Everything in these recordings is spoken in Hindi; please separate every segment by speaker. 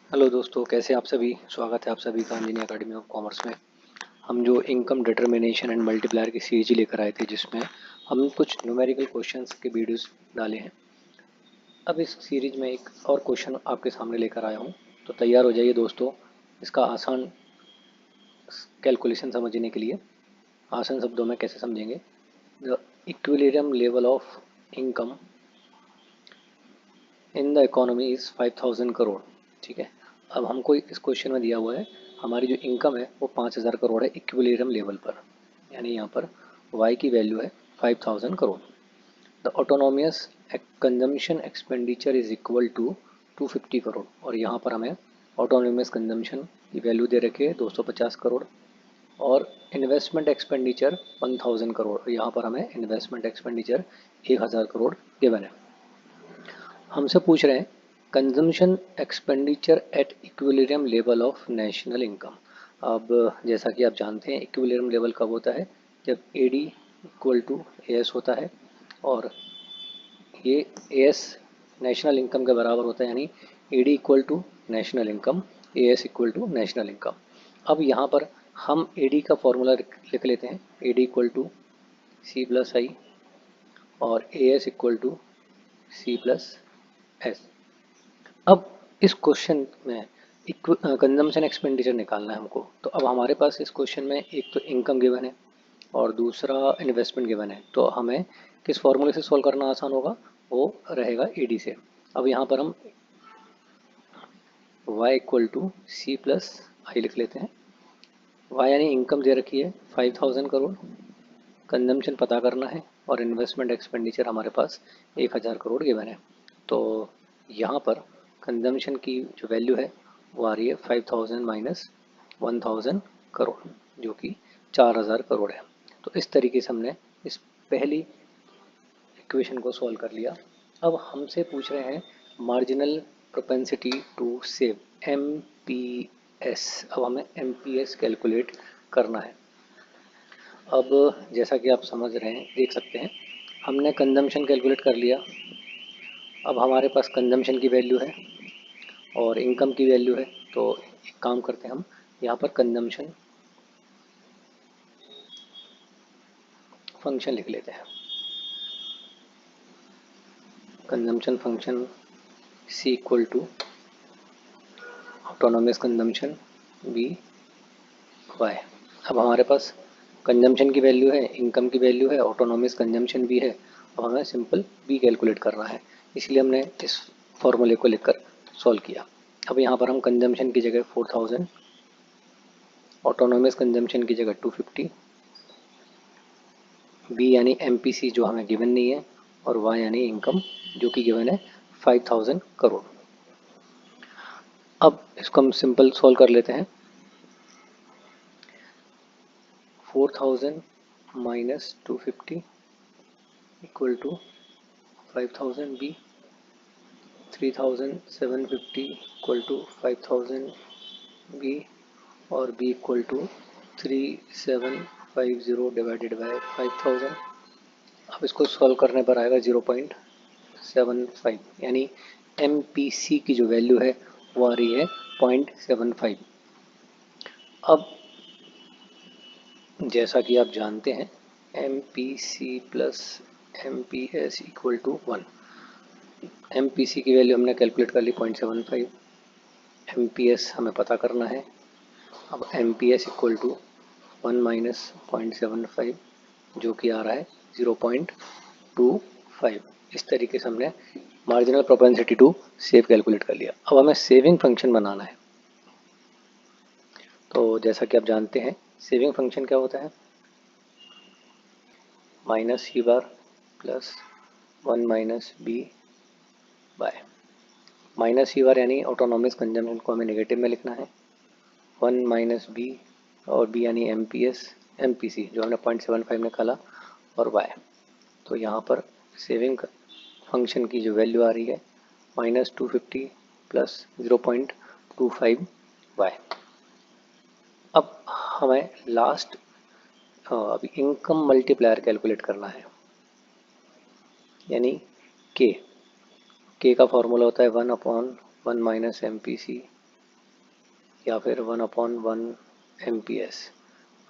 Speaker 1: हेलो दोस्तों, कैसे आप सभी। स्वागत है आप सभी का इंजीनियर अकेडमी ऑफ कॉमर्स में। हम जो इनकम डिटर्मिनेशन एंड मल्टीप्लायर की सीरीज लेकर आए थे, जिसमें हम कुछ न्यूमेरिकल क्वेश्चंस के वीडियोस डाले हैं। अब इस सीरीज में एक और क्वेश्चन आपके सामने लेकर आया हूं, तो तैयार हो जाइए दोस्तों इसका आसान कैलकुलेशन समझने के लिए। आसान शब्दों में कैसे समझेंगे। The equilibrium level of income in the economy is 5000 crore. ठीक है, अब हमको इस क्वेश्चन में दिया हुआ है हमारी जो इनकम है वो 5000 करोड़ है इक्विलिब्रियम लेवल पर, यानी यहाँ पर y की वैल्यू है 5000 crore. The autonomous consumption expenditure is equal to 250 crore, और यहाँ पर हमें ऑटोनोमियस कंजम्पशन की वैल्यू दे रखी है 250 करोड़, और इन्वेस्टमेंट एक्सपेंडिचर 1000 करोड़, और यहाँ पर हमें इन्वेस्टमेंट एक्सपेंडिचर 1000 करोड़ गिवन है। हमसे पूछ रहे हैं consumption expenditure at equilibrium level of national income. अब जैसा कि आप जानते हैं इक्विलिब्रियम लेवल कब होता है, जब एडी इक्वल टू एएस होता है, और ये एएस नेशनल इनकम के बराबर होता है, यानी AD equal to national income, AS equal to national income. अब यहाँ पर हम एडी का फॉर्मूला लिख लेते हैं, AD equal to C plus I और AS equal to C plus S. अब इस क्वेश्चन में कंजम्पशन एक्सपेंडिचर निकालना है हमको, तो अब हमारे पास इस क्वेश्चन में एक तो इनकम गिवन है और दूसरा इन्वेस्टमेंट गिवन है, तो हमें किस फॉर्मूले से सॉल्व करना आसान होगा, वो रहेगा एडी से। अब यहाँ पर हम y equal to C plus I लिख लेते हैं। y यानी इनकम दे रखी है 5000 करोड़, कंजम्पशन पता करना है, और इन्वेस्टमेंट एक्सपेंडिचर हमारे पास 1000 करोड़ गिवन है। तो यहाँ पर कंजम्पशन की जो वैल्यू है वो आ रही है 5000 माइनस 1000 करोड़, जो कि 4000 करोड़ है। तो इस तरीके से हमने इस पहली इक्वेशन को सॉल्व कर लिया। अब हमसे पूछ रहे हैं marginal propensity to save, MPS। अब हमें MPS कैलकुलेट करना है। अब जैसा कि आप समझ रहे हैं, देख सकते हैं, हमने कंजम्पशन कैलकुलेट कर लिया। अब हमारे पास कंजम्पशन की वैल्यू है और इनकम की वैल्यू है, तो एक काम करते हैं, हम यहाँ पर कंजम्पशन फंक्शन लिख लेते हैं। Consumption function C equal to autonomous consumption B Y. अब हमारे पास कंजम्पशन की वैल्यू है, इनकम की वैल्यू है, ऑटोनोमस कंजम्पशन भी है। अब हमें सिंपल B कैलकुलेट करना है, इसलिए हमने इस फॉर्मूले को लिखकर सॉल्व किया। अब यहाँ पर हम कंजम्पशन की जगह 4000, ऑटोनोमस कंजम्पशन की जगह 250, B यानी MPC जो हमें गिवन नहीं है, और Y यानी इनकम जो कि गिवन है 5000 करोड़। अब इसको हम सिंपल सॉल्व कर लेते हैं। 4000 minus 250 equal to 5000 B, 3750 equal to 5000 B, और B equal to 3750 divided by 5000। अब इसको सॉल्व करने पर आएगा 0.75, यानी MPC की जो वैल्यू है वो आ रही है 0.75। अब जैसा कि आप जानते हैं MPC plus MPS equal to 1। MPC की वैल्यू हमने कैलकुलेट कर ली 0.75, MPS हमें पता करना है। अब MPS इक्वल टू 1 माइनस 0.75, जो कि आ रहा है 0.25। इस तरीके से हमने marginal propensity to save calculate कर लिया। अब हमें सेविंग फंक्शन बनाना है। तो जैसा कि आप जानते हैं सेविंग फंक्शन क्या होता है, माइनस C बार plus 1 minus B bye minus C बार, यानी ऑटोनॉमस कंजम्पशन को हमें नेगेटिव में लिखना है, 1 माइनस B, और B यानी MPC जो हमने 0.75 निकाला, और Y। तो यहाँ पर सेविंग फंक्शन की जो वैल्यू आ रही है माइनस 250 प्लस 0.25 Y। अब हमें लास्ट अभी इनकम मल्टीप्लायर कैलकुलेट करना है, यानी K का फॉर्मूला होता है 1/1 माइनस MPC या फिर 1/1 MPS।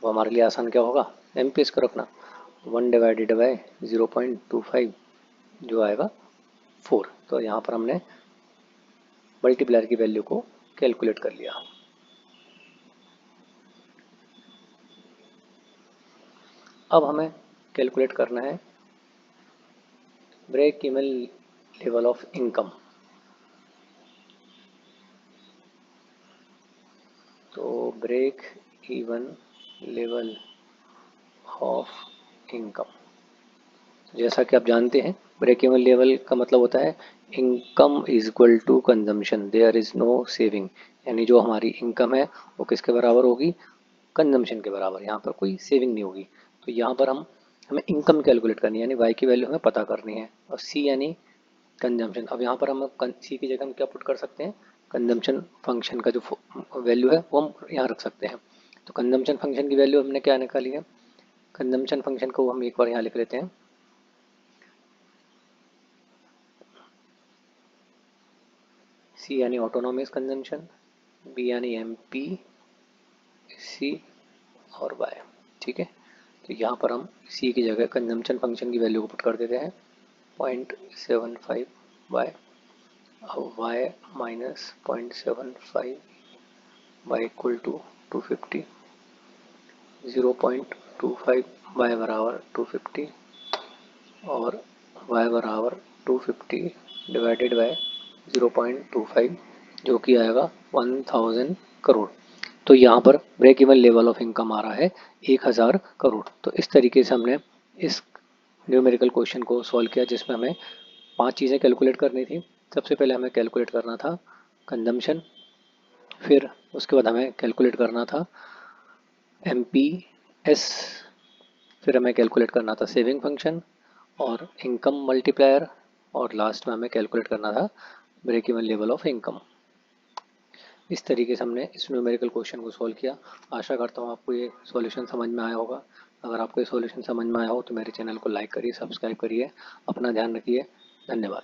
Speaker 1: अब हमारे लिए आसान क्या होगा, MPS को रखना। 1 डिवाइडेड बाय 0.25 जो आएगा 4। तो यहाँ पर हमने मल्टीप्लायर की वैल्यू को कैलकुलेट कर लिया। अब हमें कैलकुलेट करना है break even level of income. तो break even level of income, जैसा कि आप जानते हैं ब्रेक इवन लेवल का मतलब होता है income is equal to consumption, there is no saving. यानी जो हमारी इनकम है वो किसके बराबर होगी, कंजम्पशन के बराबर, यहाँ पर कोई सेविंग नहीं होगी। तो यहाँ पर हमें इनकम कैलकुलेट करनी है, यानी वाई की वैल्यू हमें पता करनी है, और सी यानी कंजम्पशन। अब यहाँ पर हम सी की जगह हम क्या पुट कर सकते हैं, कंजम्पशन फंक्शन का जो वैल्यू है वो हम यहाँ रख सकते हैं। तो कंजम्पशन फंक्शन की वैल्यू हमने क्या निकाली है, कंजम्पशन फंक्शन को हम एक बार यहाँ लिख लेते हैं। सी यानी ऑटोनॉमस कंजम्पशन, बी यानी एमपी, सी और वाई। ठीक है, तो यहाँ पर हम सी की जगह कंजम्पशन फंक्शन की वैल्यू को पुट कर देते हैं 0.75 वाई। अब Y minus 0.75 Y equal to 250, 0.25 Y बराबर 250 और वाई बराबर 250 डिवाइडेड बाय 0.25 जो कि आएगा 1000 करोड़। तो यहाँ पर break even level of income आ रहा है 1000 करोड़। तो इस तरीके से हमने इस न्यूमेरिकल क्वेश्चन को सॉल्व किया, जिसमें हमें 5 चीज़ें कैलकुलेट करनी थी। सबसे पहले हमें कैलकुलेट करना था कंजम्पशन, फिर उसके बाद हमें कैलकुलेट करना था MPS, फिर हमें कैलकुलेट करना था सेविंग फंक्शन और इनकम मल्टीप्लायर, और लास्ट में हमें कैलकुलेट करना था break even level of income. इस तरीके से हमने इस न्यूमेरिकल क्वेश्चन को सॉल्व किया। आशा करता हूँ आपको ये सॉल्यूशन समझ में आया होगा। अगर आपको ये सॉल्यूशन समझ में आया हो तो मेरे चैनल को लाइक करिए, सब्सक्राइब करिए। अपना ध्यान रखिए। धन्यवाद।